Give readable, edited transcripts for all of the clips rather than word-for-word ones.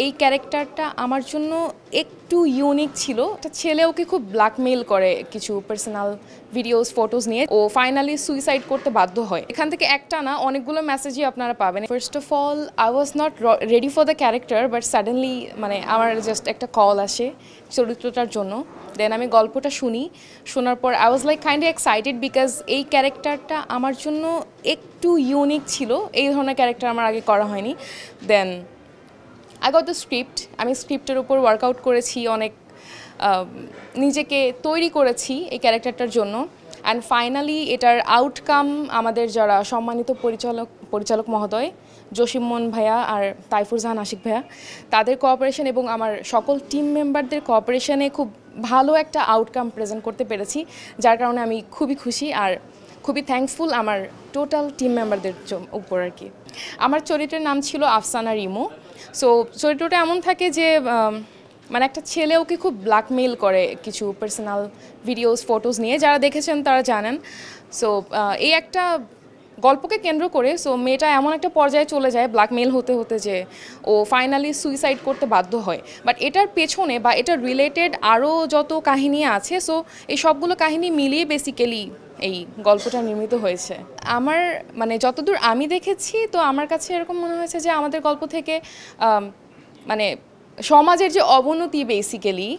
এই ক্যারেক্টারটা আমার জন্য একটু ইউনিক ছিল। একটা ছেলে ওকে খুব ব্ল্যাকমেইল করে কিছু পার্সোনাল ভিডিওস ফটোস নিয়ে, ও ফাইনালি সুইসাইড করতে বাধ্য হয়। এখান থেকে একটা না অনেকগুলো মেসেজই আপনারা পাবেন। First of all, I was not ready for the character, but suddenly আমার জাস্ট একটা কল আসে চরিত্রটার জন্য। দেন আমি গল্পটা শোনার পর I was like kind excited because এই ক্যারেক্টারটা আমার জন্য একটু ইউনিক ছিল। এই ধরনের ক্যারেক্টার আমার আগে করা হয়নি। Then I got the script. আমি স্ক্রিপ্টের উপর ওয়ার্কআউট করেছি, অনেক নিজেকে তৈরি করেছি এই ক্যারেক্টারটার জন্য। অ্যান্ড ফাইনালি এটার আউটকাম আমাদের যারা সম্মানিত পরিচালক মহোদয় জসিমমন ভাইয়া আর তাইফুর জাহান আশিক ভাইয়া, তাদের কোঅপারেশন এবং আমার সকল টিম মেম্বারদের কোঅপারেশনে খুব ভালো একটা আউটকাম প্রেজেন্ট করতে পেরেছি, যার কারণে আমি খুবই খুশি আর খুবই থ্যাঙ্কফুল আমার টোটাল টিম মেম্বারদের উপর আর কি। আমার চরিত্রের নাম ছিল আফসানা রিমু। সো চরিত্রটা এমন থাকে যে একটা ছেলে ওকে খুব ব্ল্যাকমেইল করে কিছু পার্সোনাল ভিডিওস ফটোস নিয়ে, যারা দেখেছেন তারা জানেন। সো এই একটা গল্পকে কেন্দ্র করে মেয়েটা এমন একটা পর্যায়ে চলে যায় ব্ল্যাকমেইল হতে হতে যে ও ফাইনালি সুইসাইড করতে বাধ্য হয়। বাট এটার পেছনে বা এটার রিলেটেড আরও যত কাহিনী আছে, এই সবগুলো কাহিনী মিলিয়ে বেসিক্যালি এই গল্পটা নির্মিত হয়েছে। আমার যতদূর আমি দেখেছি, তো আমার কাছে এরকম মনে হয়েছে যে আমাদের গল্প থেকে সমাজের যে অবনতি বেসিক্যালি,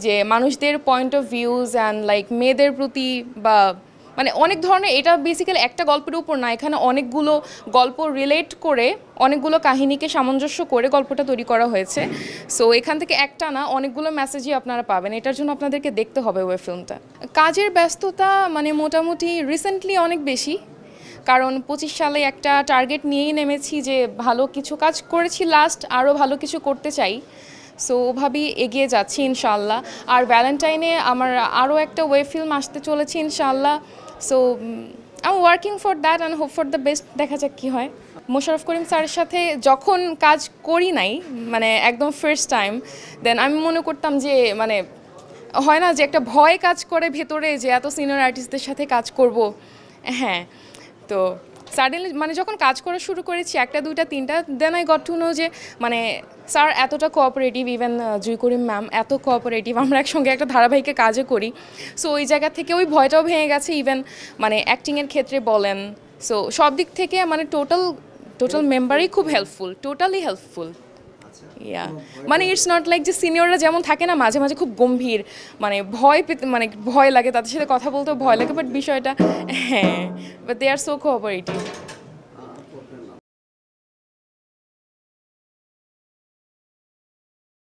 যে মানুষদের পয়েন্ট অফ ভিউজ অ্যান্ড মেয়েদের প্রতি বা অনেক ধরনের, এটা বেসিক্যালি একটা গল্পের উপর না, এখানে অনেকগুলো গল্প রিলেট করে অনেকগুলো কাহিনীকে সামঞ্জস্য করে গল্পটা তৈরি করা হয়েছে। সো এখান থেকে একটা না অনেকগুলো মেসেজই আপনারা পাবেন। এটার জন্য আপনাদেরকে দেখতে হবে ওয়েব ফিল্মটা। কাজের ব্যস্ততা মোটামুটি রিসেন্টলি অনেক বেশি, কারণ 25 সালে একটা টার্গেট নিয়েই নেমেছি যে ভালো কিছু কাজ করেছি লাস্ট, আরও ভালো কিছু করতে চাই। সো ওভাবেই এগিয়ে যাচ্ছি ইনশাআল্লাহ। আর ভ্যালেন্টাইনে আমার আরও একটা ওয়েব ফিল্ম আসতে চলেছে ইনশাআল্লাহ। So I am working for that and hope for the best. দেখা যাক কী হয়। মোশাররফ করিম স্যারের সাথে যখন কাজ করি নাই, একদম ফার্স্ট টাইম, দেন আমি মনে করতাম যে হয় না যে একটা ভয় কাজ করে ভেতরে যে এত সিনিয়র আর্টিস্টদের সাথে কাজ করব। হ্যাঁ, তো সাডেনলি যখন কাজ করা শুরু করেছি, একটা দুইটা তিনটা, then I got to know যে স্যার এতটা cooperative, even Jui Karim ma'am এত কোঅপারেটিভ, আমরা একসঙ্গে একটা ধারাবাহিকে কাজও করি। সো ওই জায়গা থেকে ওই ভয়টাও ভেঙে গেছে, ইভেন অ্যাক্টিংয়ের ক্ষেত্রে বলেন। সো সব দিক থেকে টোটাল মেম্বারই খুব helpful, totally helpful. Yeah it's not like যে সিনিয়ররা যেমন থাকে না মাঝে মাঝে খুব গম্ভীর, ভয় পেতে ভয় লাগে, তাদের সাথে কথা বলতেও ভয় লাগে, বাট বিষয়টা হ্যাঁ, but they are so cooperative.